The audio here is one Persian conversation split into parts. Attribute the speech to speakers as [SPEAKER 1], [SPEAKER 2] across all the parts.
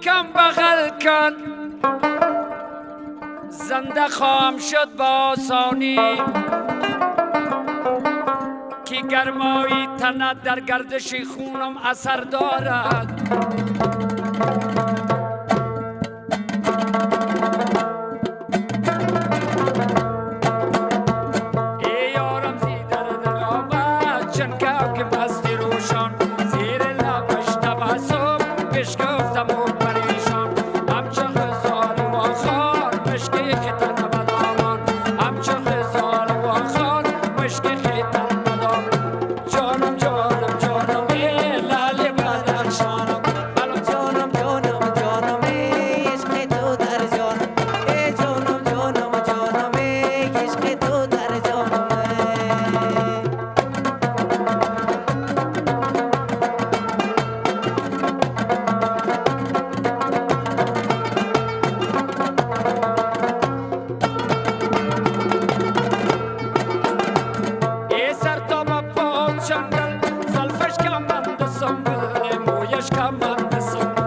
[SPEAKER 1] کم بغل کن، زنده خواهم شد با آسانی. که گرمایی تنت در گردش خونم اثر دارد. ای یارم زیدر در آمد چنگه که مستی روشان، زیر لبش تبسم بشکفتم و پریشان. همچه خزال و آخان مشکی خیتن بدامان، همچه خزال و آخان مشکی خیتن بدامان. جانم جانم جانم ای لال بدخشانم، الو
[SPEAKER 2] جانم جانم جانم ای عشق تو در جانم، ای جانم جانم جانم ای عشق تو در جانم.
[SPEAKER 1] ای سر تا با چنگل زلفش کمند سنبل، مویش کمند سنبل.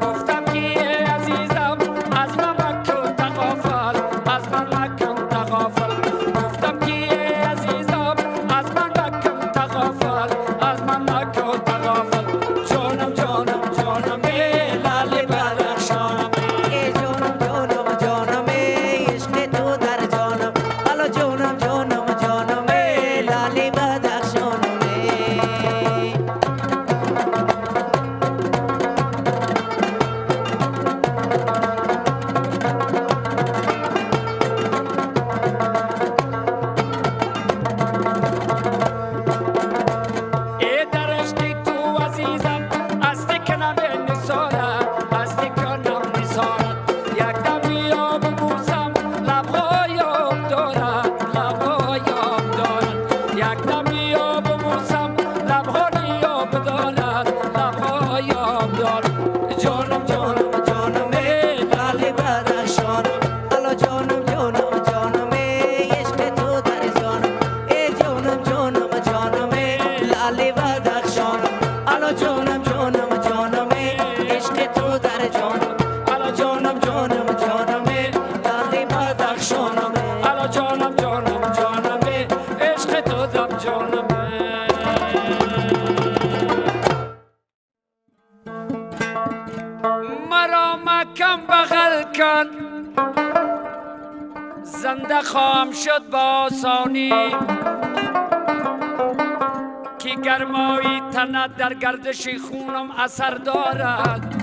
[SPEAKER 1] گفتم که ای عزیزم از من مکن تغافل، از من مکن تغافل. گفتم که ای عزیزم از من مکن تغافل، از من مکن تغافل. جانم جانم جانم ای لال بدخشانم،
[SPEAKER 2] ای جانم جانم جانم ای عشق تو در جانم، الو جانم جانم جانم ای لالی بدخشانم.
[SPEAKER 1] ای در عشقی تو عزیزم هستی کنم نثارت، هستی کنم نثارت. یک دم یاب بوسم لبهای آب دارد، لبهای آب دارد. یک دم یاب بوسم لبهای آب دارد، لبهای آب دارد. جانم جانم جانم ای
[SPEAKER 2] لالی بدخشانم، الو جانم جانم جانم ای عشق تو در جانم، ای جانم جانم جانم ای لالی بدخشانم، الو جانم جانم جانم ای عشق تو در جانم، الو جانم جانم جانم ای لالی بدخشانم.
[SPEAKER 1] الو جانم جانم جانم عشق تو دم جانم. مرا مکم بغل کن، زنده خواهم شد با آسانی. که گرمایی تنت در گردش خونم اثر دارد.